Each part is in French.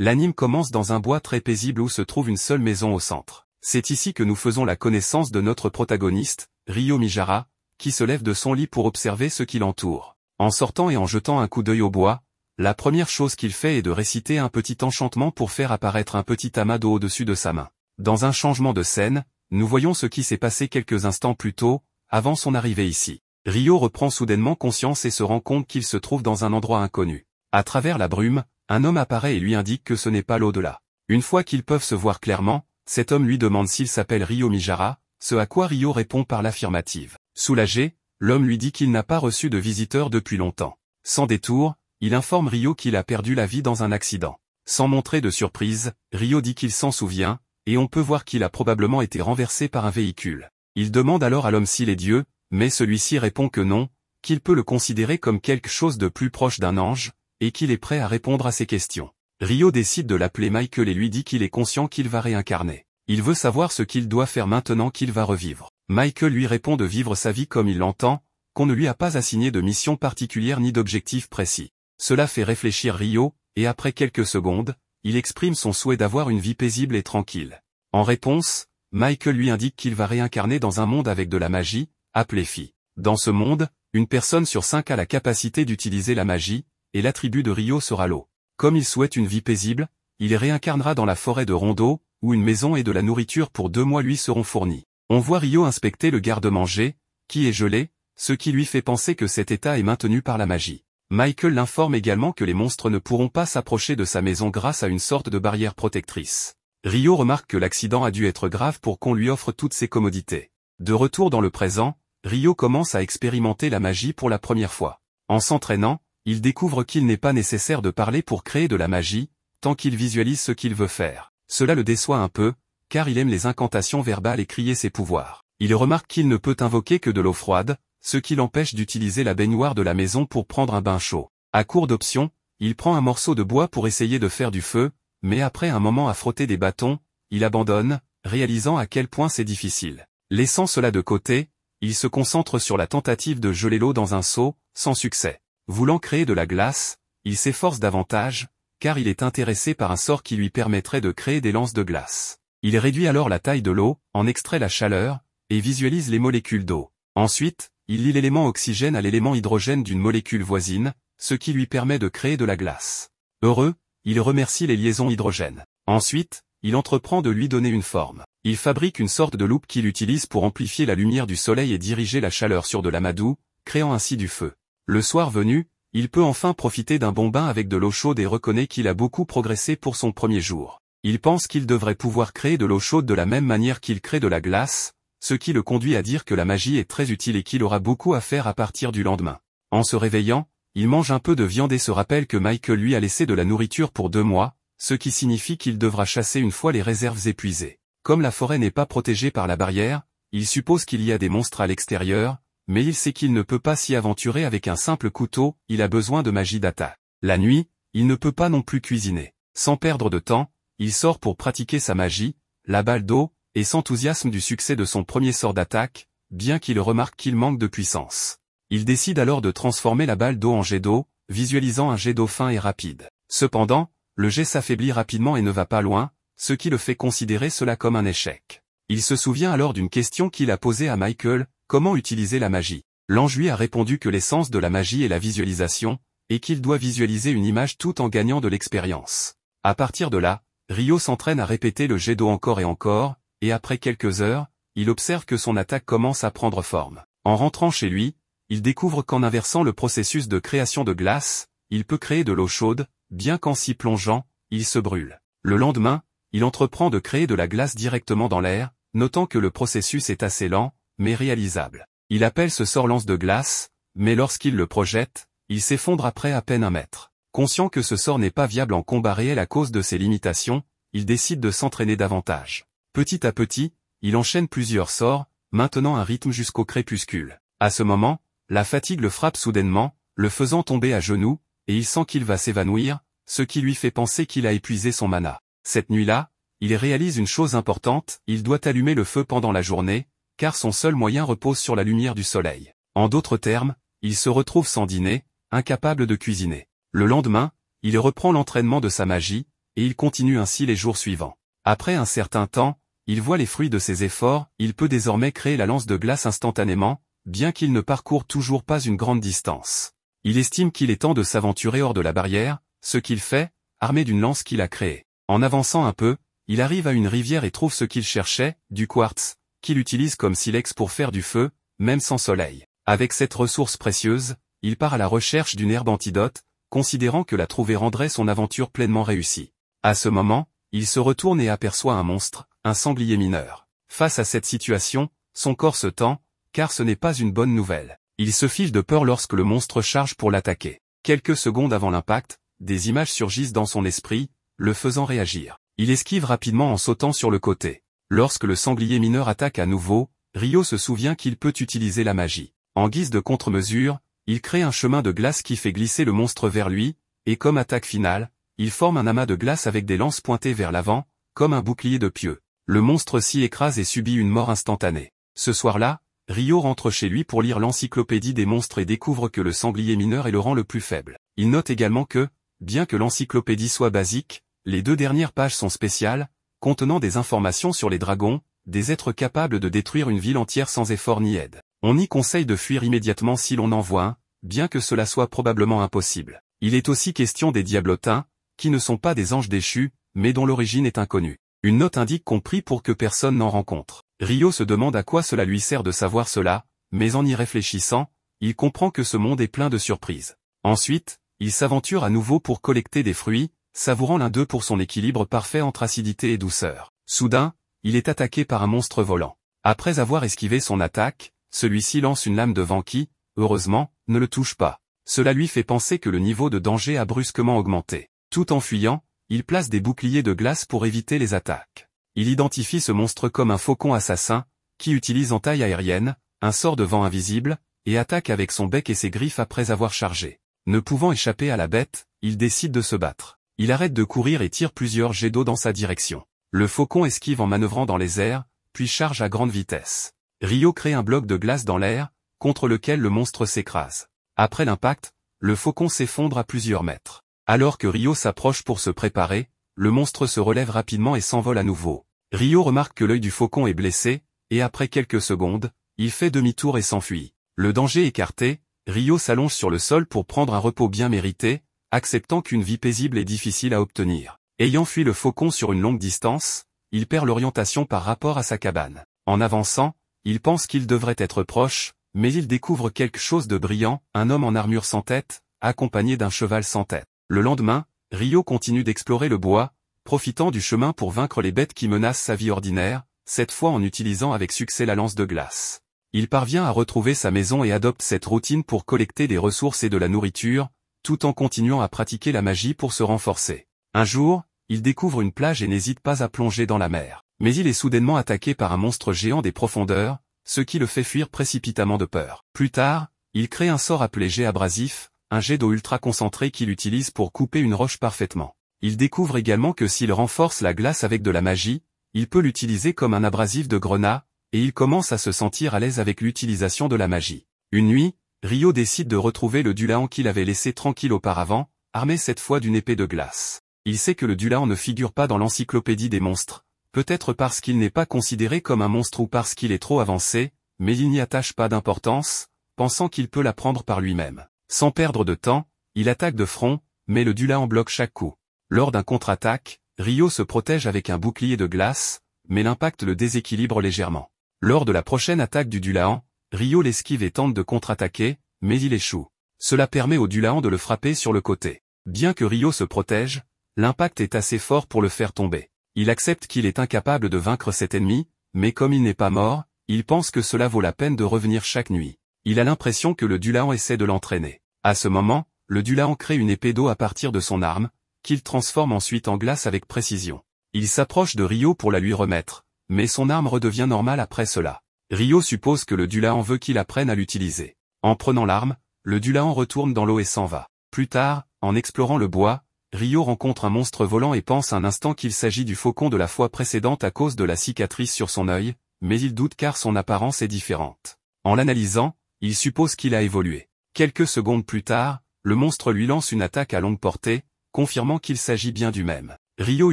L'anime commence dans un bois très paisible où se trouve une seule maison au centre. C'est ici que nous faisons la connaissance de notre protagoniste, Ryo Mijara, qui se lève de son lit pour observer ce qui l'entoure. En sortant et en jetant un coup d'œil au bois, la première chose qu'il fait est de réciter un petit enchantement pour faire apparaître un petit amas d'eau au-dessus de sa main. Dans un changement de scène, nous voyons ce qui s'est passé quelques instants plus tôt, avant son arrivée ici. Ryo reprend soudainement conscience et se rend compte qu'il se trouve dans un endroit inconnu. À travers la brume, un homme apparaît et lui indique que ce n'est pas l'au-delà. Une fois qu'ils peuvent se voir clairement, cet homme lui demande s'il s'appelle Ryo Mijara, ce à quoi Ryo répond par l'affirmative. Soulagé, l'homme lui dit qu'il n'a pas reçu de visiteur depuis longtemps. Sans détour, il informe Ryo qu'il a perdu la vie dans un accident. Sans montrer de surprise, Ryo dit qu'il s'en souvient, et on peut voir qu'il a probablement été renversé par un véhicule. Il demande alors à l'homme s'il est Dieu, mais celui-ci répond que non, qu'il peut le considérer comme quelque chose de plus proche d'un ange, et qu'il est prêt à répondre à ses questions. Ryo décide de l'appeler Michael et lui dit qu'il est conscient qu'il va réincarner. Il veut savoir ce qu'il doit faire maintenant qu'il va revivre. Michael lui répond de vivre sa vie comme il l'entend, qu'on ne lui a pas assigné de mission particulière ni d'objectif précis. Cela fait réfléchir Ryo, et après quelques secondes, il exprime son souhait d'avoir une vie paisible et tranquille. En réponse, Michael lui indique qu'il va réincarner dans un monde avec de la magie, appelé Phi. Dans ce monde, une personne sur 5 a la capacité d'utiliser la magie, et l'attribut de Ryo sera l'eau. Comme il souhaite une vie paisible, il réincarnera dans la forêt de Rondo, où une maison et de la nourriture pour 2 mois lui seront fournis. On voit Ryo inspecter le garde-manger, qui est gelé, ce qui lui fait penser que cet état est maintenu par la magie. Michael l'informe également que les monstres ne pourront pas s'approcher de sa maison grâce à une sorte de barrière protectrice. Ryo remarque que l'accident a dû être grave pour qu'on lui offre toutes ces commodités. De retour dans le présent, Ryo commence à expérimenter la magie pour la première fois. En s'entraînant, il découvre qu'il n'est pas nécessaire de parler pour créer de la magie, tant qu'il visualise ce qu'il veut faire. Cela le déçoit un peu, car il aime les incantations verbales et crier ses pouvoirs. Il remarque qu'il ne peut invoquer que de l'eau froide, ce qui l'empêche d'utiliser la baignoire de la maison pour prendre un bain chaud. À court d'options, il prend un morceau de bois pour essayer de faire du feu, mais après un moment à frotter des bâtons, il abandonne, réalisant à quel point c'est difficile. Laissant cela de côté, il se concentre sur la tentative de geler l'eau dans un seau, sans succès. Voulant créer de la glace, il s'efforce davantage, car il est intéressé par un sort qui lui permettrait de créer des lances de glace. Il réduit alors la taille de l'eau, en extrait la chaleur, et visualise les molécules d'eau. Ensuite, il lie l'élément oxygène à l'élément hydrogène d'une molécule voisine, ce qui lui permet de créer de la glace. Heureux, il remercie les liaisons hydrogène. Ensuite, il entreprend de lui donner une forme. Il fabrique une sorte de loupe qu'il utilise pour amplifier la lumière du soleil et diriger la chaleur sur de l'amadou, créant ainsi du feu. Le soir venu, il peut enfin profiter d'un bon bain avec de l'eau chaude et reconnaît qu'il a beaucoup progressé pour son premier jour. Il pense qu'il devrait pouvoir créer de l'eau chaude de la même manière qu'il crée de la glace, ce qui le conduit à dire que la magie est très utile et qu'il aura beaucoup à faire à partir du lendemain. En se réveillant, il mange un peu de viande et se rappelle que Michael lui a laissé de la nourriture pour 2 mois, ce qui signifie qu'il devra chasser une fois les réserves épuisées. Comme la forêt n'est pas protégée par la barrière, il suppose qu'il y a des monstres à l'extérieur, mais il sait qu'il ne peut pas s'y aventurer avec un simple couteau, il a besoin de magie d'attaque. La nuit, il ne peut pas non plus cuisiner. Sans perdre de temps, il sort pour pratiquer sa magie, la balle d'eau, et s'enthousiasme du succès de son premier sort d'attaque, bien qu'il remarque qu'il manque de puissance. Il décide alors de transformer la balle d'eau en jet d'eau, visualisant un jet d'eau fin et rapide. Cependant, le jet s'affaiblit rapidement et ne va pas loin, ce qui le fait considérer cela comme un échec. Il se souvient alors d'une question qu'il a posée à Michael, comment utiliser la magie. L'ange lui a répondu que l'essence de la magie est la visualisation, et qu'il doit visualiser une image tout en gagnant de l'expérience. À partir de là, Ryo s'entraîne à répéter le jet d'eau encore et encore, et après quelques heures, il observe que son attaque commence à prendre forme. En rentrant chez lui, il découvre qu'en inversant le processus de création de glace, il peut créer de l'eau chaude, bien qu'en s'y plongeant, il se brûle. Le lendemain, il entreprend de créer de la glace directement dans l'air, notant que le processus est assez lent, mais réalisable. Il appelle ce sort lance de glace, mais lorsqu'il le projette, il s'effondre après à peine 1 mètre. Conscient que ce sort n'est pas viable en combat réel à cause de ses limitations, il décide de s'entraîner davantage. Petit à petit, il enchaîne plusieurs sorts, maintenant un rythme jusqu'au crépuscule. À ce moment, la fatigue le frappe soudainement, le faisant tomber à genoux, et il sent qu'il va s'évanouir, ce qui lui fait penser qu'il a épuisé son mana. Cette nuit-là, il réalise une chose importante, il doit allumer le feu pendant la journée, car son seul moyen repose sur la lumière du soleil. En d'autres termes, il se retrouve sans dîner, incapable de cuisiner. Le lendemain, il reprend l'entraînement de sa magie, et il continue ainsi les jours suivants. Après un certain temps, il voit les fruits de ses efforts, il peut désormais créer la lance de glace instantanément, bien qu'il ne parcourt toujours pas une grande distance. Il estime qu'il est temps de s'aventurer hors de la barrière, ce qu'il fait, armé d'une lance qu'il a créée. En avançant un peu, il arrive à une rivière et trouve ce qu'il cherchait, du quartz, qu'il utilise comme silex pour faire du feu, même sans soleil. Avec cette ressource précieuse, il part à la recherche d'une herbe antidote, considérant que la trouver rendrait son aventure pleinement réussie. À ce moment, il se retourne et aperçoit un monstre, un sanglier mineur. Face à cette situation, son corps se tend, car ce n'est pas une bonne nouvelle. Il se fige de peur lorsque le monstre charge pour l'attaquer. Quelques secondes avant l'impact, des images surgissent dans son esprit, le faisant réagir. Il esquive rapidement en sautant sur le côté. Lorsque le sanglier mineur attaque à nouveau, Ryo se souvient qu'il peut utiliser la magie. En guise de contre-mesure, il crée un chemin de glace qui fait glisser le monstre vers lui, et comme attaque finale, il forme un amas de glace avec des lances pointées vers l'avant, comme un bouclier de pieu. Le monstre s'y écrase et subit une mort instantanée. Ce soir-là, Ryo rentre chez lui pour lire l'encyclopédie des monstres et découvre que le sanglier mineur est le rang le plus faible. Il note également que, bien que l'encyclopédie soit basique, les 2 dernières pages sont spéciales, contenant des informations sur les dragons, des êtres capables de détruire une ville entière sans effort ni aide. On y conseille de fuir immédiatement si l'on en voit un, bien que cela soit probablement impossible. Il est aussi question des diablotins, qui ne sont pas des anges déchus, mais dont l'origine est inconnue. Une note indique qu'on prie pour que personne n'en rencontre. Ryo se demande à quoi cela lui sert de savoir cela, mais en y réfléchissant, il comprend que ce monde est plein de surprises. Ensuite, il s'aventure à nouveau pour collecter des fruits, savourant l'un d'eux pour son équilibre parfait entre acidité et douceur. Soudain, il est attaqué par un monstre volant. Après avoir esquivé son attaque, celui-ci lance une lame de vent qui, heureusement, ne le touche pas. Cela lui fait penser que le niveau de danger a brusquement augmenté. Tout en fuyant, il place des boucliers de glace pour éviter les attaques. Il identifie ce monstre comme un faucon assassin, qui utilise en taille aérienne, un sort de vent invisible, et attaque avec son bec et ses griffes après avoir chargé. Ne pouvant échapper à la bête, il décide de se battre. Il arrête de courir et tire plusieurs jets d'eau dans sa direction. Le faucon esquive en manœuvrant dans les airs, puis charge à grande vitesse. Ryo crée un bloc de glace dans l'air, contre lequel le monstre s'écrase. Après l'impact, le faucon s'effondre à plusieurs mètres. Alors que Ryo s'approche pour se préparer, le monstre se relève rapidement et s'envole à nouveau. Ryo remarque que l'œil du faucon est blessé, et après quelques secondes, il fait demi-tour et s'enfuit. Le danger écarté, Ryo s'allonge sur le sol pour prendre un repos bien mérité, acceptant qu'une vie paisible est difficile à obtenir. Ayant fui le faucon sur une longue distance, il perd l'orientation par rapport à sa cabane. En avançant, il pense qu'il devrait être proche, mais il découvre quelque chose de brillant, un homme en armure sans tête, accompagné d'un cheval sans tête. Le lendemain, Ryo continue d'explorer le bois, profitant du chemin pour vaincre les bêtes qui menacent sa vie ordinaire, cette fois en utilisant avec succès la lance de glace. Il parvient à retrouver sa maison et adopte cette routine pour collecter des ressources et de la nourriture, tout en continuant à pratiquer la magie pour se renforcer. Un jour, il découvre une plage et n'hésite pas à plonger dans la mer. Mais il est soudainement attaqué par un monstre géant des profondeurs, ce qui le fait fuir précipitamment de peur. Plus tard, il crée un sort appelé jet abrasif, un jet d'eau ultra concentré qu'il utilise pour couper une roche parfaitement. Il découvre également que s'il renforce la glace avec de la magie, il peut l'utiliser comme un abrasif de grenat, et il commence à se sentir à l'aise avec l'utilisation de la magie. Une nuit, Ryo décide de retrouver le Dulahan qu'il avait laissé tranquille auparavant, armé cette fois d'une épée de glace. Il sait que le Dulahan ne figure pas dans l'encyclopédie des monstres, peut-être parce qu'il n'est pas considéré comme un monstre ou parce qu'il est trop avancé, mais il n'y attache pas d'importance, pensant qu'il peut l'apprendre par lui-même. Sans perdre de temps, il attaque de front, mais le Dulahan bloque chaque coup. Lors d'un contre-attaque, Ryo se protège avec un bouclier de glace, mais l'impact le déséquilibre légèrement. Lors de la prochaine attaque du Dulahan, Ryo l'esquive et tente de contre-attaquer, mais il échoue. Cela permet au Dulahan de le frapper sur le côté. Bien que Ryo se protège, l'impact est assez fort pour le faire tomber. Il accepte qu'il est incapable de vaincre cet ennemi, mais comme il n'est pas mort, il pense que cela vaut la peine de revenir chaque nuit. Il a l'impression que le Dulahan essaie de l'entraîner. À ce moment, le Dulahan crée une épée d'eau à partir de son arme, qu'il transforme ensuite en glace avec précision. Il s'approche de Ryo pour la lui remettre, mais son arme redevient normale après cela. Ryo suppose que le Dulahan veut qu'il apprenne à l'utiliser. En prenant l'arme, le Dulahan retourne dans l'eau et s'en va. Plus tard, en explorant le bois, Ryo rencontre un monstre volant et pense un instant qu'il s'agit du faucon de la fois précédente à cause de la cicatrice sur son œil, mais il doute car son apparence est différente. En l'analysant, il suppose qu'il a évolué. Quelques secondes plus tard, le monstre lui lance une attaque à longue portée, confirmant qu'il s'agit bien du même. Rio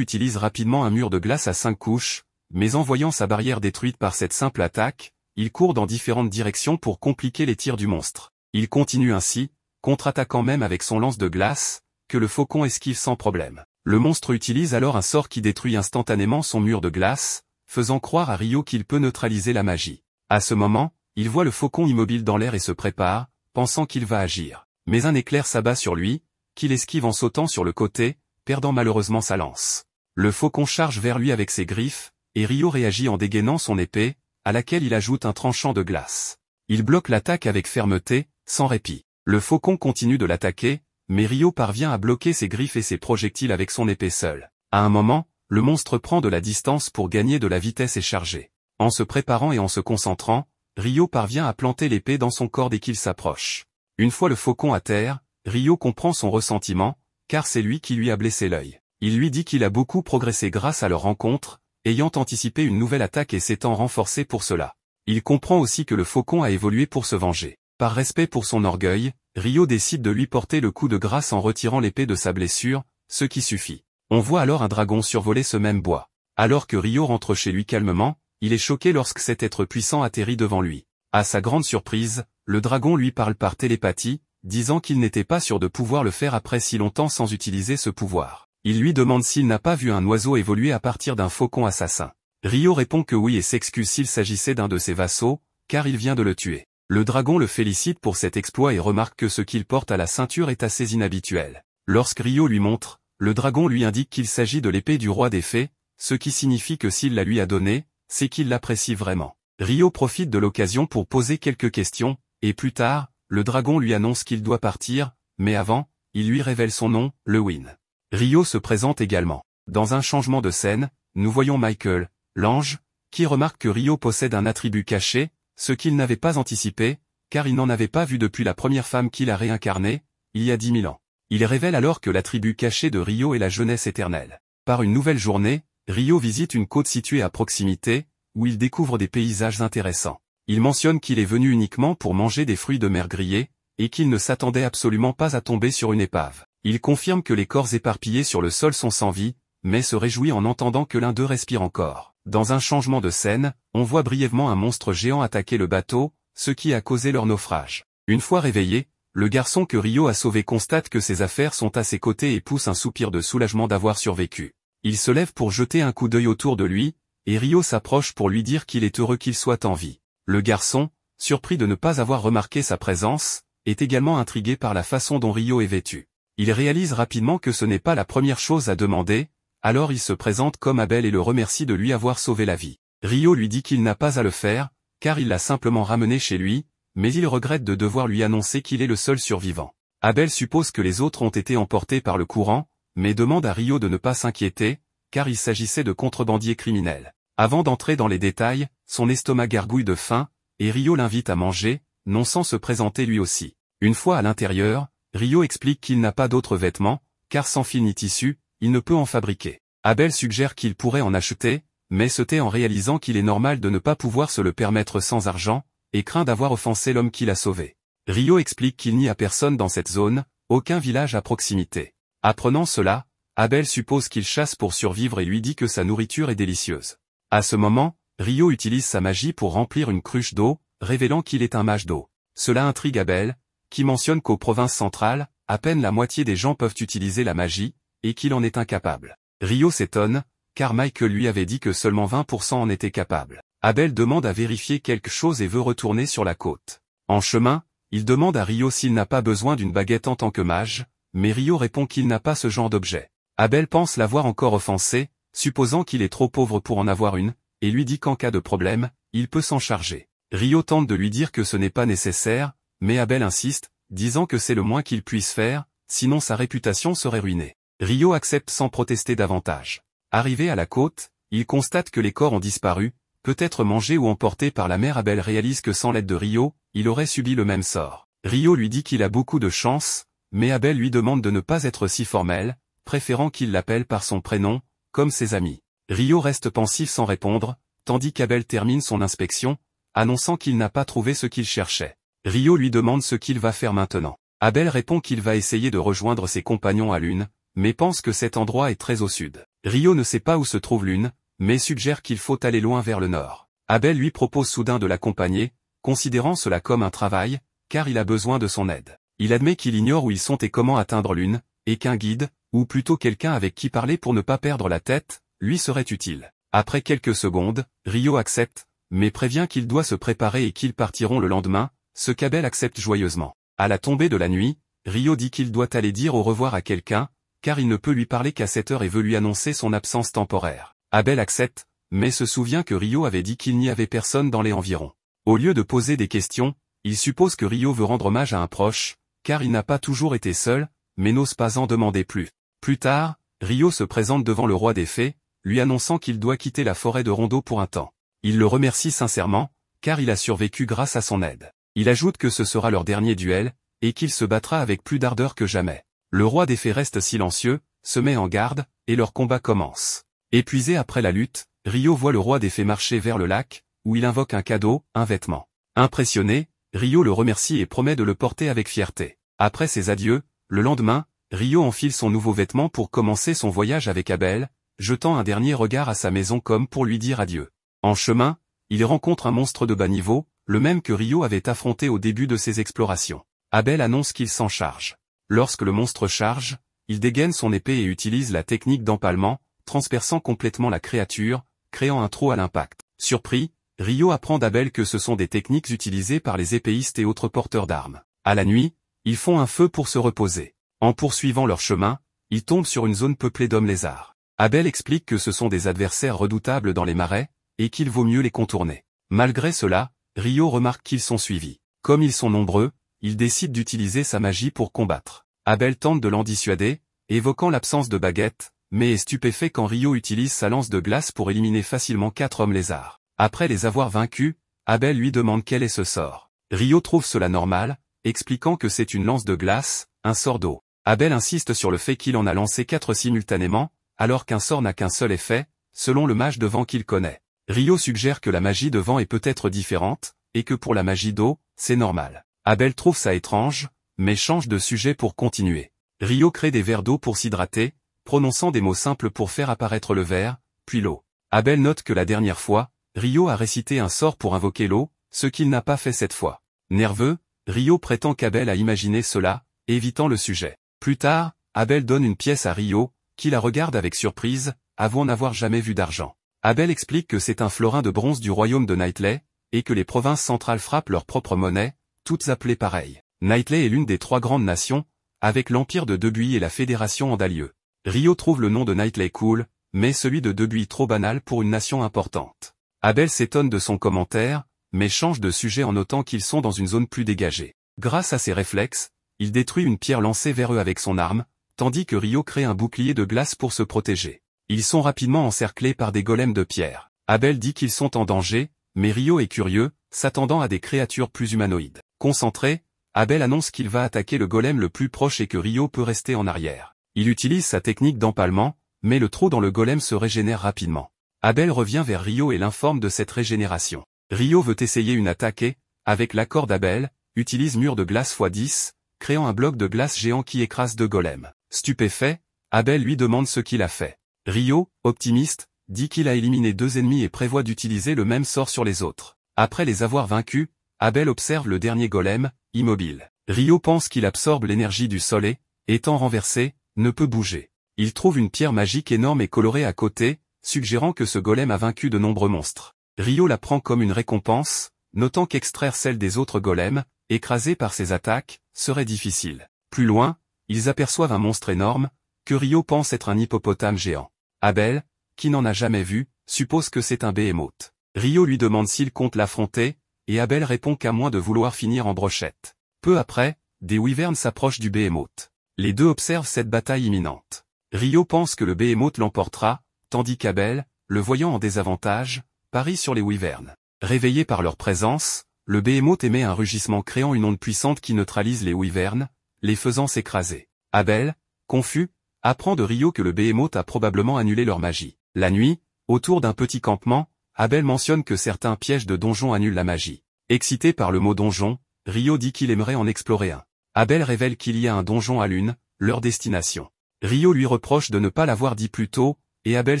utilise rapidement un mur de glace à 5 couches, mais en voyant sa barrière détruite par cette simple attaque, il court dans différentes directions pour compliquer les tirs du monstre. Il continue ainsi, contre-attaquant même avec son lance de glace, que le faucon esquive sans problème. Le monstre utilise alors un sort qui détruit instantanément son mur de glace, faisant croire à Rio qu'il peut neutraliser la magie. À ce moment, il voit le faucon immobile dans l'air et se prépare, pensant qu'il va agir. Mais un éclair s'abat sur lui, qu'il esquive en sautant sur le côté, perdant malheureusement sa lance. Le faucon charge vers lui avec ses griffes, et Rio réagit en dégainant son épée, à laquelle il ajoute un tranchant de glace. Il bloque l'attaque avec fermeté, sans répit. Le faucon continue de l'attaquer, mais Rio parvient à bloquer ses griffes et ses projectiles avec son épée seule. À un moment, le monstre prend de la distance pour gagner de la vitesse et charger. En se préparant et en se concentrant, Rio parvient à planter l'épée dans son corps dès qu'il s'approche. Une fois le faucon à terre, Rio comprend son ressentiment, car c'est lui qui lui a blessé l'œil. Il lui dit qu'il a beaucoup progressé grâce à leur rencontre, ayant anticipé une nouvelle attaque et s'étant renforcé pour cela. Il comprend aussi que le faucon a évolué pour se venger. Par respect pour son orgueil, Rio décide de lui porter le coup de grâce en retirant l'épée de sa blessure, ce qui suffit. On voit alors un dragon survoler ce même bois. Alors que Rio rentre chez lui calmement, il est choqué lorsque cet être puissant atterrit devant lui. À sa grande surprise, le dragon lui parle par télépathie, disant qu'il n'était pas sûr de pouvoir le faire après si longtemps sans utiliser ce pouvoir. Il lui demande s'il n'a pas vu un oiseau évoluer à partir d'un faucon assassin. Rio répond que oui et s'excuse s'il s'agissait d'un de ses vassaux, car il vient de le tuer. Le dragon le félicite pour cet exploit et remarque que ce qu'il porte à la ceinture est assez inhabituel. Lorsque Rio lui montre, le dragon lui indique qu'il s'agit de l'épée du roi des fées, ce qui signifie que s'il la lui a donnée, c'est qu'il l'apprécie vraiment. Rio profite de l'occasion pour poser quelques questions, et plus tard, le dragon lui annonce qu'il doit partir, mais avant, il lui révèle son nom, Lewin. Rio se présente également. Dans un changement de scène, nous voyons Michael, l'ange, qui remarque que Rio possède un attribut caché, ce qu'il n'avait pas anticipé, car il n'en avait pas vu depuis la première femme qu'il a réincarnée, il y a 10 000 ans. Il révèle alors que l'attribut caché de Rio est la jeunesse éternelle. Par une nouvelle journée, Rio visite une côte située à proximité, où il découvre des paysages intéressants. Il mentionne qu'il est venu uniquement pour manger des fruits de mer grillés, et qu'il ne s'attendait absolument pas à tomber sur une épave. Il confirme que les corps éparpillés sur le sol sont sans vie, mais se réjouit en entendant que l'un d'eux respire encore. Dans un changement de scène, on voit brièvement un monstre géant attaquer le bateau, ce qui a causé leur naufrage. Une fois réveillé, le garçon que Rio a sauvé constate que ses affaires sont à ses côtés et pousse un soupir de soulagement d'avoir survécu. Il se lève pour jeter un coup d'œil autour de lui, et Rio s'approche pour lui dire qu'il est heureux qu'il soit en vie. Le garçon, surpris de ne pas avoir remarqué sa présence, est également intrigué par la façon dont Rio est vêtu. Il réalise rapidement que ce n'est pas la première chose à demander, alors il se présente comme Abel et le remercie de lui avoir sauvé la vie. Rio lui dit qu'il n'a pas à le faire, car il l'a simplement ramené chez lui, mais il regrette de devoir lui annoncer qu'il est le seul survivant. Abel suppose que les autres ont été emportés par le courant, mais demande à Rio de ne pas s'inquiéter, car il s'agissait de contrebandiers criminels. Avant d'entrer dans les détails, son estomac gargouille de faim, et Rio l'invite à manger, non sans se présenter lui aussi. Une fois à l'intérieur, Rio explique qu'il n'a pas d'autres vêtements, car sans fil ni tissu, il ne peut en fabriquer. Abel suggère qu'il pourrait en acheter, mais se tait en réalisant qu'il est normal de ne pas pouvoir se le permettre sans argent, et craint d'avoir offensé l'homme qui l'a sauvé. Rio explique qu'il n'y a personne dans cette zone, aucun village à proximité. Apprenant cela, Abel suppose qu'il chasse pour survivre et lui dit que sa nourriture est délicieuse. À ce moment, Rio utilise sa magie pour remplir une cruche d'eau, révélant qu'il est un mage d'eau. Cela intrigue Abel, qui mentionne qu'aux provinces centrales, à peine la moitié des gens peuvent utiliser la magie, et qu'il en est incapable. Rio s'étonne, car Michael lui avait dit que seulement 20% en étaient capables. Abel demande à vérifier quelque chose et veut retourner sur la côte. En chemin, il demande à Rio s'il n'a pas besoin d'une baguette en tant que mage, mais Rio répond qu'il n'a pas ce genre d'objet. Abel pense l'avoir encore offensé, supposant qu'il est trop pauvre pour en avoir une, et lui dit qu'en cas de problème, il peut s'en charger. Rio tente de lui dire que ce n'est pas nécessaire, mais Abel insiste, disant que c'est le moins qu'il puisse faire, sinon sa réputation serait ruinée. Rio accepte sans protester davantage. Arrivé à la côte, il constate que les corps ont disparu, peut-être mangés ou emportés par la mer. Abel réalise que sans l'aide de Rio, il aurait subi le même sort. Rio lui dit qu'il a beaucoup de chance, mais Abel lui demande de ne pas être si formel, préférant qu'il l'appelle par son prénom, comme ses amis. Rio reste pensif sans répondre, tandis qu'Abel termine son inspection, annonçant qu'il n'a pas trouvé ce qu'il cherchait. Rio lui demande ce qu'il va faire maintenant. Abel répond qu'il va essayer de rejoindre ses compagnons à l'une, mais pense que cet endroit est très au sud. Rio ne sait pas où se trouve Lune, mais suggère qu'il faut aller loin vers le nord. Abel lui propose soudain de l'accompagner, considérant cela comme un travail, car il a besoin de son aide. Il admet qu'il ignore où ils sont et comment atteindre Lune, et qu'un guide, ou plutôt quelqu'un avec qui parler pour ne pas perdre la tête, lui serait utile. Après quelques secondes, Rio accepte, mais prévient qu'il doit se préparer et qu'ils partiront le lendemain, ce qu'Abel accepte joyeusement. À la tombée de la nuit, Rio dit qu'il doit aller dire au revoir à quelqu'un, car il ne peut lui parler qu'à cette heure et veut lui annoncer son absence temporaire. Abel accepte, mais se souvient que Rio avait dit qu'il n'y avait personne dans les environs. Au lieu de poser des questions, il suppose que Rio veut rendre hommage à un proche, car il n'a pas toujours été seul, mais n'ose pas en demander plus. Plus tard, Rio se présente devant le roi des fées, lui annonçant qu'il doit quitter la forêt de Rondo pour un temps. Il le remercie sincèrement, car il a survécu grâce à son aide. Il ajoute que ce sera leur dernier duel, et qu'il se battra avec plus d'ardeur que jamais. Le roi des fées reste silencieux, se met en garde, et leur combat commence. Épuisé après la lutte, Rio voit le roi des fées marcher vers le lac, où il invoque un cadeau, un vêtement. Impressionné, Rio le remercie et promet de le porter avec fierté. Après ses adieux, le lendemain, Rio enfile son nouveau vêtement pour commencer son voyage avec Abel, jetant un dernier regard à sa maison comme pour lui dire adieu. En chemin, il rencontre un monstre de bas niveau, le même que Rio avait affronté au début de ses explorations. Abel annonce qu'il s'en charge. Lorsque le monstre charge, il dégaine son épée et utilise la technique d'empalement, transperçant complètement la créature, créant un trou à l'impact. Surpris, Rio apprend d'Abel que ce sont des techniques utilisées par les épéistes et autres porteurs d'armes. À la nuit, ils font un feu pour se reposer. En poursuivant leur chemin, ils tombent sur une zone peuplée d'hommes lézards. Abel explique que ce sont des adversaires redoutables dans les marais, et qu'il vaut mieux les contourner. Malgré cela, Rio remarque qu'ils sont suivis. Comme ils sont nombreux, il décide d'utiliser sa magie pour combattre. Abel tente de l'en dissuader, évoquant l'absence de baguette, mais est stupéfait quand Rio utilise sa lance de glace pour éliminer facilement 4 hommes lézards. Après les avoir vaincus, Abel lui demande quel est ce sort. Rio trouve cela normal, expliquant que c'est une lance de glace, un sort d'eau. Abel insiste sur le fait qu'il en a lancé 4 simultanément, alors qu'un sort n'a qu'un seul effet, selon le mage de vent qu'il connaît. Rio suggère que la magie de vent est peut-être différente, et que pour la magie d'eau, c'est normal. Abel trouve ça étrange, mais change de sujet pour continuer. Rio crée des verres d'eau pour s'hydrater, prononçant des mots simples pour faire apparaître le verre, puis l'eau. Abel note que la dernière fois, Rio a récité un sort pour invoquer l'eau, ce qu'il n'a pas fait cette fois. Nerveux, Rio prétend qu'Abel a imaginé cela, évitant le sujet. Plus tard, Abel donne une pièce à Rio, qui la regarde avec surprise, avouant n'avoir jamais vu d'argent. Abel explique que c'est un florin de bronze du royaume de Knightley, et que les provinces centrales frappent leur propre monnaie, toutes appelées pareilles. Knightley est l'une des 3 grandes nations, avec l'empire de Debuy et la fédération Andalieu. Rio trouve le nom de Knightley cool, mais celui de Debuy trop banal pour une nation importante. Abel s'étonne de son commentaire, mais change de sujet en notant qu'ils sont dans une zone plus dégagée. Grâce à ses réflexes, il détruit une pierre lancée vers eux avec son arme, tandis que Rio crée un bouclier de glace pour se protéger. Ils sont rapidement encerclés par des golems de pierre. Abel dit qu'ils sont en danger, mais Rio est curieux, s'attendant à des créatures plus humanoïdes. Concentré, Abel annonce qu'il va attaquer le golem le plus proche et que Rio peut rester en arrière. Il utilise sa technique d'empalement, mais le trou dans le golem se régénère rapidement. Abel revient vers Rio et l'informe de cette régénération. Rio veut essayer une attaque et, avec l'accord d'Abel, utilise mur de glace x10, créant un bloc de glace géant qui écrase 2 golems. Stupéfait, Abel lui demande ce qu'il a fait. Rio, optimiste, dit qu'il a éliminé 2 ennemis et prévoit d'utiliser le même sort sur les autres. Après les avoir vaincus, Abel observe le dernier golem, immobile. Rio pense qu'il absorbe l'énergie du sol et, étant renversé, ne peut bouger. Il trouve une pierre magique énorme et colorée à côté, suggérant que ce golem a vaincu de nombreux monstres. Rio la prend comme une récompense, notant qu'extraire celle des autres golems, écrasés par ses attaques, serait difficile. Plus loin, ils aperçoivent un monstre énorme, que Rio pense être un hippopotame géant. Abel, qui n'en a jamais vu, suppose que c'est un behemoth. Rio lui demande s'il compte l'affronter, et Abel répond qu'à moins de vouloir finir en brochette. Peu après, des wyverns s'approchent du behemoth. Les deux observent cette bataille imminente. Rio pense que le behemoth l'emportera, tandis qu'Abel, le voyant en désavantage, parie sur les wyverns. Réveillés par leur présence, le behemoth émet un rugissement créant une onde puissante qui neutralise les wyverns, les faisant s'écraser. Abel, confus, apprend de Rio que le behemoth a probablement annulé leur magie. La nuit, autour d'un petit campement, Abel mentionne que certains pièges de donjon annulent la magie. Excité par le mot donjon, Rio dit qu'il aimerait en explorer un. Abel révèle qu'il y a un donjon à Lune, leur destination. Rio lui reproche de ne pas l'avoir dit plus tôt, et Abel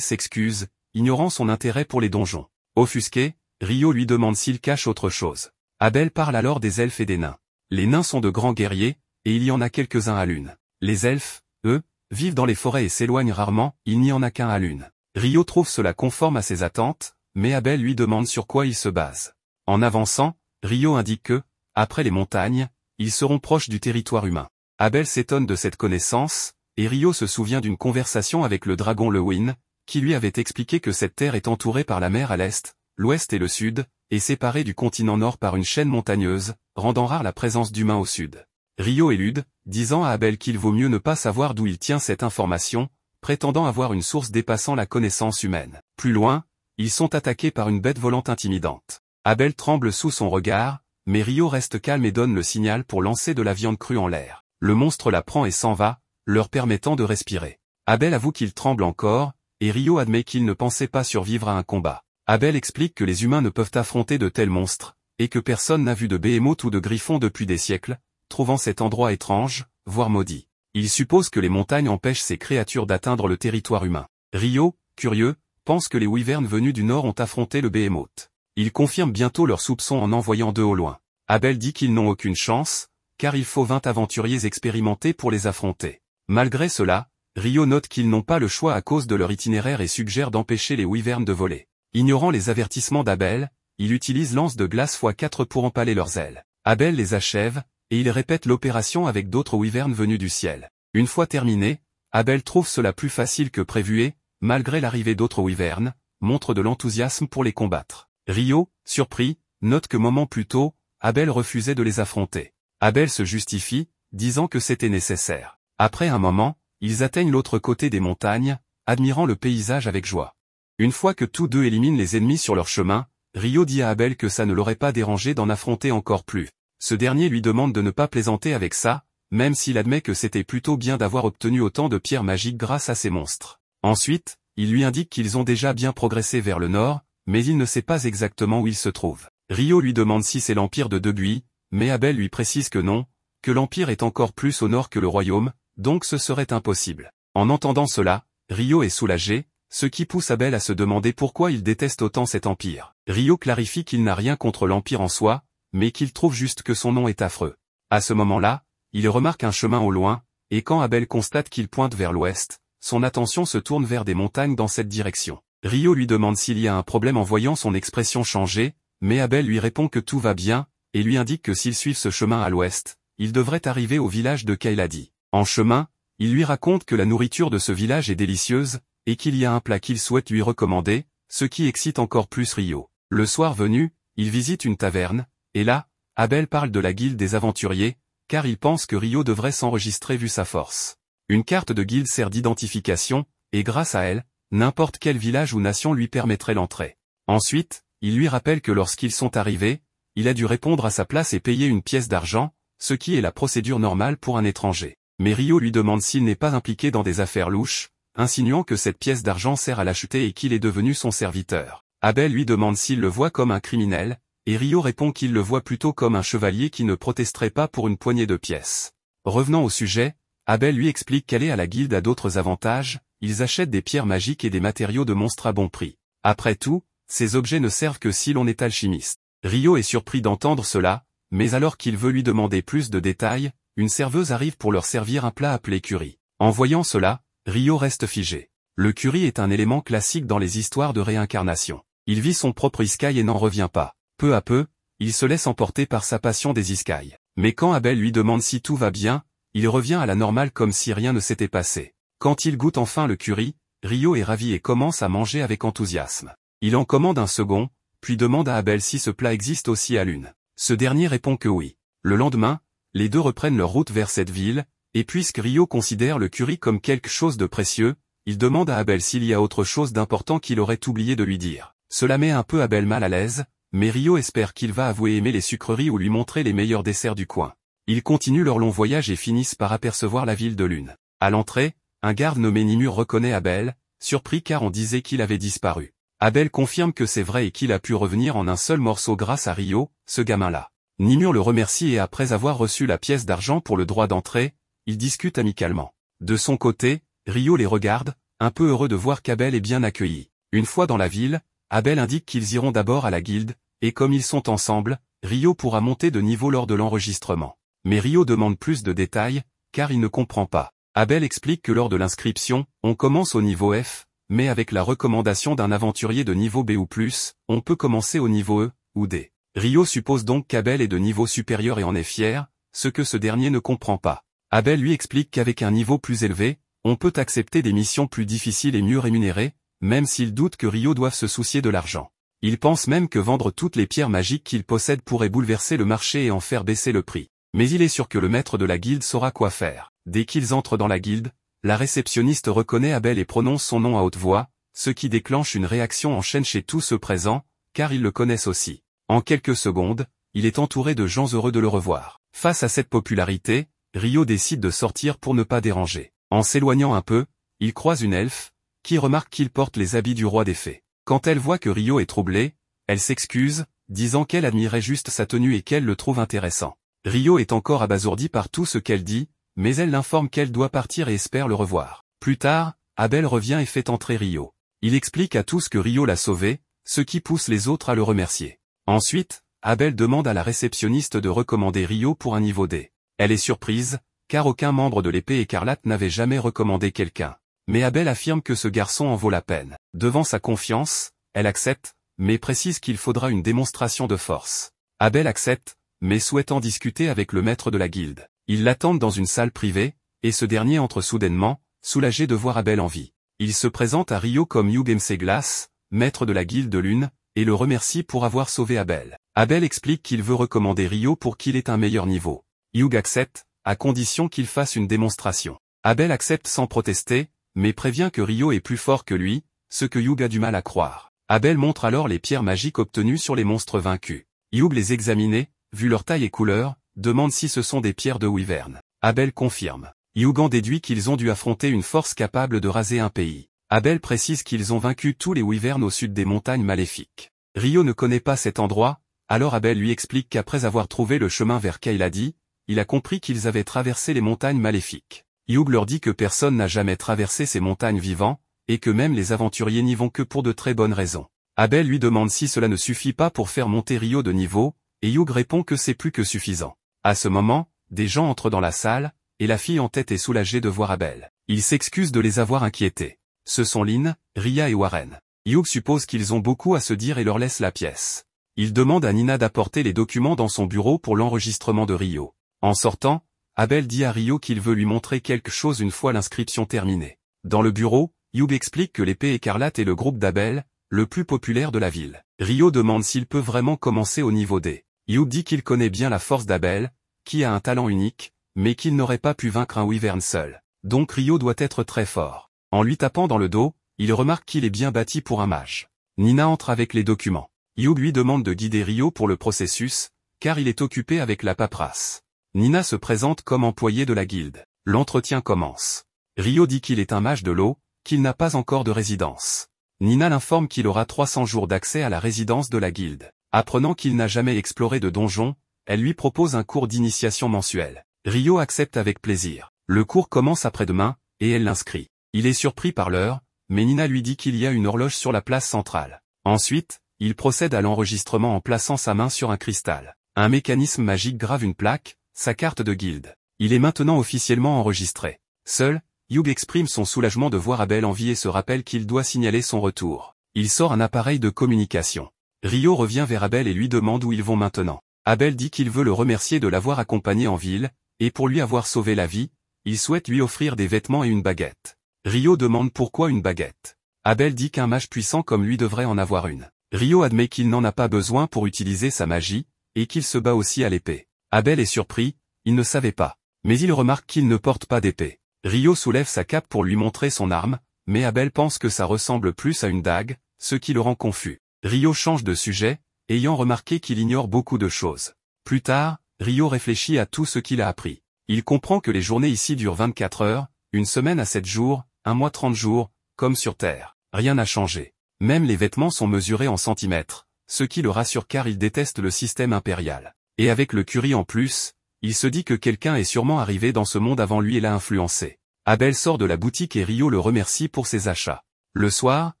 s'excuse, ignorant son intérêt pour les donjons. Offusqué, Rio lui demande s'il cache autre chose. Abel parle alors des elfes et des nains. Les nains sont de grands guerriers, et il y en a quelques-uns à l'une. Les elfes, eux, vivent dans les forêts et s'éloignent rarement, il n'y en a qu'un à l'une. Rio trouve cela conforme à ses attentes, mais Abel lui demande sur quoi il se base. En avançant, Rio indique que, après les montagnes, ils seront proches du territoire humain. Abel s'étonne de cette connaissance, et Rio se souvient d'une conversation avec le dragon Lewin, qui lui avait expliqué que cette terre est entourée par la mer à l'est, l'ouest et le sud, et séparée du continent nord par une chaîne montagneuse, rendant rare la présence d'humains au sud. Rio élude, disant à Abel qu'il vaut mieux ne pas savoir d'où il tient cette information, prétendant avoir une source dépassant la connaissance humaine. Plus loin, ils sont attaqués par une bête volante intimidante. Abel tremble sous son regard, mais Rio reste calme et donne le signal pour lancer de la viande crue en l'air. Le monstre la prend et s'en va, leur permettant de respirer. Abel avoue qu'il tremble encore, et Rio admet qu'il ne pensait pas survivre à un combat. Abel explique que les humains ne peuvent affronter de tels monstres, et que personne n'a vu de Behemoth ou de Griffon depuis des siècles, trouvant cet endroit étrange, voire maudit. Il suppose que les montagnes empêchent ces créatures d'atteindre le territoire humain. Rio, curieux, pense que les wyverns venus du nord ont affronté le Behemoth. Il confirme bientôt leurs soupçons en envoyant deux au loin. Abel dit qu'ils n'ont aucune chance, car il faut 20 aventuriers expérimentés pour les affronter. Malgré cela, Rio note qu'ils n'ont pas le choix à cause de leur itinéraire et suggère d'empêcher les wyverns de voler. Ignorant les avertissements d'Abel, il utilise lance de glace x4 pour empaler leurs ailes. Abel les achève, et il répète l'opération avec d'autres wyverns venus du ciel. Une fois terminé, Abel trouve cela plus facile que prévu et, malgré l'arrivée d'autres wyverns, montre de l'enthousiasme pour les combattre. Rio, surpris, note que moments plus tôt, Abel refusait de les affronter. Abel se justifie, disant que c'était nécessaire. Après un moment, ils atteignent l'autre côté des montagnes, admirant le paysage avec joie. Une fois que tous deux éliminent les ennemis sur leur chemin, Rio dit à Abel que ça ne l'aurait pas dérangé d'en affronter encore plus. Ce dernier lui demande de ne pas plaisanter avec ça, même s'il admet que c'était plutôt bien d'avoir obtenu autant de pierres magiques grâce à ces monstres. Ensuite, il lui indique qu'ils ont déjà bien progressé vers le nord, mais il ne sait pas exactement où ils se trouvent. Rio lui demande si c'est l'empire de Debuy, mais Abel lui précise que non, que l'empire est encore plus au nord que le royaume, donc ce serait impossible. En entendant cela, Rio est soulagé, ce qui pousse Abel à se demander pourquoi il déteste autant cet empire. Rio clarifie qu'il n'a rien contre l'empire en soi, mais qu'il trouve juste que son nom est affreux. À ce moment-là, il remarque un chemin au loin, et quand Abel constate qu'il pointe vers l'ouest, son attention se tourne vers des montagnes dans cette direction. Rio lui demande s'il y a un problème en voyant son expression changer, mais Abel lui répond que tout va bien, et lui indique que s'ils suivent ce chemin à l'ouest, ils devraient arriver au village de Kailadi. En chemin, il lui raconte que la nourriture de ce village est délicieuse, et qu'il y a un plat qu'il souhaite lui recommander, ce qui excite encore plus Rio. Le soir venu, il visite une taverne, et là, Abel parle de la guilde des aventuriers, car il pense que Rio devrait s'enregistrer vu sa force. Une carte de guilde sert d'identification, et grâce à elle, n'importe quel village ou nation lui permettrait l'entrée. Ensuite, il lui rappelle que lorsqu'ils sont arrivés, il a dû répondre à sa place et payer une pièce d'argent, ce qui est la procédure normale pour un étranger. Mais Rio lui demande s'il n'est pas impliqué dans des affaires louches, insinuant que cette pièce d'argent sert à l'acheter et qu'il est devenu son serviteur. Abel lui demande s'il le voit comme un criminel, et Rio répond qu'il le voit plutôt comme un chevalier qui ne protesterait pas pour une poignée de pièces. Revenant au sujet, Abel lui explique qu'aller à la guilde a d'autres avantages, ils achètent des pierres magiques et des matériaux de monstres à bon prix. Après tout, ces objets ne servent que si l'on est alchimiste. Rio est surpris d'entendre cela, mais alors qu'il veut lui demander plus de détails, une serveuse arrive pour leur servir un plat appelé curry. En voyant cela, Rio reste figé. Le curry est un élément classique dans les histoires de réincarnation. Il vit son propre isekai et n'en revient pas. Peu à peu, il se laisse emporter par sa passion des isekai. Mais quand Abel lui demande si tout va bien, il revient à la normale comme si rien ne s'était passé. Quand il goûte enfin le curry, Rio est ravi et commence à manger avec enthousiasme. Il en commande un second, puis demande à Abel si ce plat existe aussi à Lune. Ce dernier répond que oui. Le lendemain, les deux reprennent leur route vers cette ville, et puisque Rio considère le curry comme quelque chose de précieux, il demande à Abel s'il y a autre chose d'important qu'il aurait oublié de lui dire. Cela met un peu Abel mal à l'aise, mais Rio espère qu'il va avouer aimer les sucreries ou lui montrer les meilleurs desserts du coin. Ils continuent leur long voyage et finissent par apercevoir la ville de Lune. À l'entrée, un garde nommé Nimur reconnaît Abel, surpris car on disait qu'il avait disparu. Abel confirme que c'est vrai et qu'il a pu revenir en un seul morceau grâce à Rio, ce gamin-là. Nimur le remercie et après avoir reçu la pièce d'argent pour le droit d'entrée, ils discutent amicalement. De son côté, Rio les regarde, un peu heureux de voir qu'Abel est bien accueilli. Une fois dans la ville, Abel indique qu'ils iront d'abord à la guilde, et comme ils sont ensemble, Rio pourra monter de niveau lors de l'enregistrement. Mais Rio demande plus de détails, car il ne comprend pas. Abel explique que lors de l'inscription, on commence au niveau F, mais avec la recommandation d'un aventurier de niveau B ou plus, on peut commencer au niveau E, ou D. Rio suppose donc qu'Abel est de niveau supérieur et en est fier, ce que ce dernier ne comprend pas. Abel lui explique qu'avec un niveau plus élevé, on peut accepter des missions plus difficiles et mieux rémunérées, même s'il doute que Rio doive se soucier de l'argent. Il pense même que vendre toutes les pierres magiques qu'il possède pourrait bouleverser le marché et en faire baisser le prix. Mais il est sûr que le maître de la guilde saura quoi faire. Dès qu'ils entrent dans la guilde, la réceptionniste reconnaît Abel et prononce son nom à haute voix, ce qui déclenche une réaction en chaîne chez tous ceux présents, car ils le connaissent aussi. En quelques secondes, il est entouré de gens heureux de le revoir. Face à cette popularité, Rio décide de sortir pour ne pas déranger. En s'éloignant un peu, il croise une elfe, qui remarque qu'il porte les habits du roi des fées. Quand elle voit que Rio est troublé, elle s'excuse, disant qu'elle admirait juste sa tenue et qu'elle le trouve intéressant. Rio est encore abasourdi par tout ce qu'elle dit, mais elle l'informe qu'elle doit partir et espère le revoir. Plus tard, Abel revient et fait entrer Rio. Il explique à tous que Rio l'a sauvé, ce qui pousse les autres à le remercier. Ensuite, Abel demande à la réceptionniste de recommander Rio pour un niveau D. Elle est surprise, car aucun membre de l'épée écarlate n'avait jamais recommandé quelqu'un. Mais Abel affirme que ce garçon en vaut la peine. Devant sa confiance, elle accepte, mais précise qu'il faudra une démonstration de force. Abel accepte, mais souhaitant discuter avec le maître de la guilde. Ils l'attendent dans une salle privée, et ce dernier entre soudainement, soulagé de voir Abel en vie. Il se présente à Rio comme Hugh Mcglass, maître de la guilde de Lune, et le remercie pour avoir sauvé Abel. Abel explique qu'il veut recommander Rio pour qu'il ait un meilleur niveau. Hugh accepte, à condition qu'il fasse une démonstration. Abel accepte sans protester, mais prévient que Rio est plus fort que lui, ce que Hugh a du mal à croire. Abel montre alors les pierres magiques obtenues sur les monstres vaincus. Hugh les examinait, vu leur taille et couleur, demande si ce sont des pierres de Wyvern. Abel confirme. Hugh en déduit qu'ils ont dû affronter une force capable de raser un pays. Abel précise qu'ils ont vaincu tous les Wyverns au sud des montagnes maléfiques. Rio ne connaît pas cet endroit, alors Abel lui explique qu'après avoir trouvé le chemin vers Kayladi, il a compris qu'ils avaient traversé les montagnes maléfiques. Hugh leur dit que personne n'a jamais traversé ces montagnes vivant, et que même les aventuriers n'y vont que pour de très bonnes raisons. Abel lui demande si cela ne suffit pas pour faire monter Rio de niveau, et Hugh répond que c'est plus que suffisant. À ce moment, des gens entrent dans la salle, et la fille en tête est soulagée de voir Abel. Il s'excuse de les avoir inquiétés. Ce sont Lynn, Ria et Warren. Hugh suppose qu'ils ont beaucoup à se dire et leur laisse la pièce. Il demande à Nina d'apporter les documents dans son bureau pour l'enregistrement de Rio. En sortant, Abel dit à Rio qu'il veut lui montrer quelque chose une fois l'inscription terminée. Dans le bureau, Hugh explique que l'épée écarlate est le groupe d'Abel, le plus populaire de la ville. Rio demande s'il peut vraiment commencer au niveau D. Hugh dit qu'il connaît bien la force d'Abel, qui a un talent unique, mais qu'il n'aurait pas pu vaincre un Wyvern seul. Donc Rio doit être très fort. En lui tapant dans le dos, il remarque qu'il est bien bâti pour un mage. Nina entre avec les documents. Hugh lui demande de guider Rio pour le processus, car il est occupé avec la paperasse. Nina se présente comme employé de la guilde. L'entretien commence. Rio dit qu'il est un mage de l'eau, qu'il n'a pas encore de résidence. Nina l'informe qu'il aura 300 jours d'accès à la résidence de la guilde. Apprenant qu'il n'a jamais exploré de donjon, elle lui propose un cours d'initiation mensuel. Rio accepte avec plaisir. Le cours commence après-demain, et elle l'inscrit. Il est surpris par l'heure, mais Nina lui dit qu'il y a une horloge sur la place centrale. Ensuite, il procède à l'enregistrement en plaçant sa main sur un cristal. Un mécanisme magique grave une plaque, sa carte de guilde. Il est maintenant officiellement enregistré. Seul, Hugh exprime son soulagement de voir Abel en vie et se rappelle qu'il doit signaler son retour. Il sort un appareil de communication. Rio revient vers Abel et lui demande où ils vont maintenant. Abel dit qu'il veut le remercier de l'avoir accompagné en ville, et pour lui avoir sauvé la vie, il souhaite lui offrir des vêtements et une baguette. Rio demande pourquoi une baguette. Abel dit qu'un mage puissant comme lui devrait en avoir une. Rio admet qu'il n'en a pas besoin pour utiliser sa magie, et qu'il se bat aussi à l'épée. Abel est surpris, il ne savait pas. Mais il remarque qu'il ne porte pas d'épée. Rio soulève sa cape pour lui montrer son arme, mais Abel pense que ça ressemble plus à une dague, ce qui le rend confus. Rio change de sujet, ayant remarqué qu'il ignore beaucoup de choses. Plus tard, Rio réfléchit à tout ce qu'il a appris. Il comprend que les journées ici durent 24 heures, une semaine à 7 jours, un mois 30 jours, comme sur Terre. Rien n'a changé. Même les vêtements sont mesurés en centimètres, ce qui le rassure car il déteste le système impérial. Et avec le curry en plus, il se dit que quelqu'un est sûrement arrivé dans ce monde avant lui et l'a influencé. Abel sort de la boutique et Rio le remercie pour ses achats. Le soir,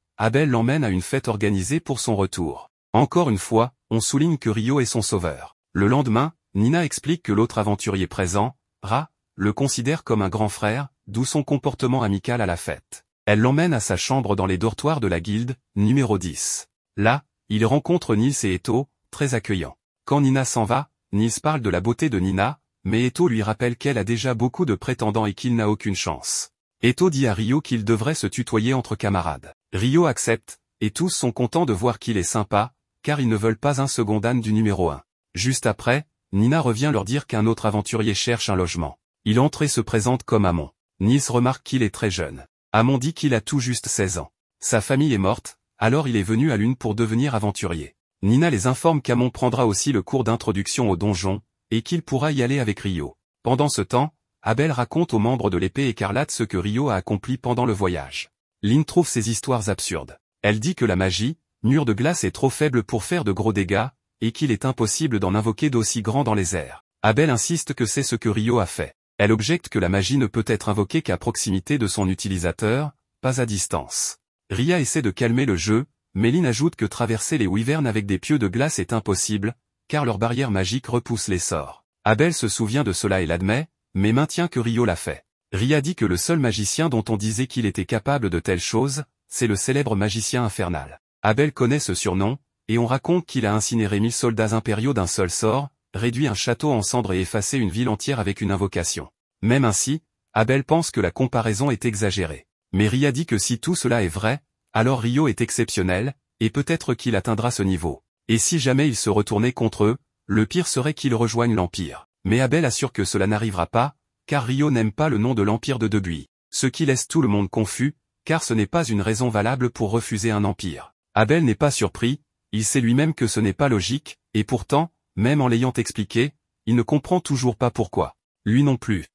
Abel l'emmène à une fête organisée pour son retour. Encore une fois, on souligne que Rio est son sauveur. Le lendemain, Nina explique que l'autre aventurier présent, Ra, le considère comme un grand frère, d'où son comportement amical à la fête. Elle l'emmène à sa chambre dans les dortoirs de la guilde, numéro 10. Là, il rencontre Nils et Eto, très accueillants. Quand Nina s'en va, Nils parle de la beauté de Nina, mais Eto lui rappelle qu'elle a déjà beaucoup de prétendants et qu'il n'a aucune chance. Eto dit à Rio qu'il devrait se tutoyer entre camarades. Rio accepte, et tous sont contents de voir qu'il est sympa, car ils ne veulent pas un second âne du numéro 1. Juste après, Nina revient leur dire qu'un autre aventurier cherche un logement. Il entre et se présente comme Amon. Nils remarque qu'il est très jeune. Amon dit qu'il a tout juste 16 ans. Sa famille est morte, alors il est venu à Lune pour devenir aventurier. Nina les informe qu'Amon prendra aussi le cours d'introduction au donjon, et qu'il pourra y aller avec Rio. Pendant ce temps, Abel raconte aux membres de l'épée écarlate ce que Rio a accompli pendant le voyage. Lynn trouve ces histoires absurdes. Elle dit que la magie, mur de glace est trop faible pour faire de gros dégâts, et qu'il est impossible d'en invoquer d'aussi grands dans les airs. Abel insiste que c'est ce que Rio a fait. Elle objecte que la magie ne peut être invoquée qu'à proximité de son utilisateur, pas à distance. Ria essaie de calmer le jeu, mais Lynn ajoute que traverser les wyverns avec des pieux de glace est impossible, car leur barrière magique repousse les sorts. Abel se souvient de cela et l'admet, mais maintient que Rio l'a fait. Ria dit que le seul magicien dont on disait qu'il était capable de telles choses, c'est le célèbre magicien infernal. Abel connaît ce surnom, et on raconte qu'il a incinéré 1000 soldats impériaux d'un seul sort, réduit un château en cendres et effacé une ville entière avec une invocation. Même ainsi, Abel pense que la comparaison est exagérée. Mais Ria dit que si tout cela est vrai, alors Rio est exceptionnel, et peut-être qu'il atteindra ce niveau. Et si jamais il se retournait contre eux, le pire serait qu'il rejoigne l'Empire. Mais Abel assure que cela n'arrivera pas, car Rio n'aime pas le nom de l'Empire de Debuy. Ce qui laisse tout le monde confus, car ce n'est pas une raison valable pour refuser un empire. Abel n'est pas surpris, il sait lui-même que ce n'est pas logique, et pourtant, même en l'ayant expliqué, il ne comprend toujours pas pourquoi. Lui non plus.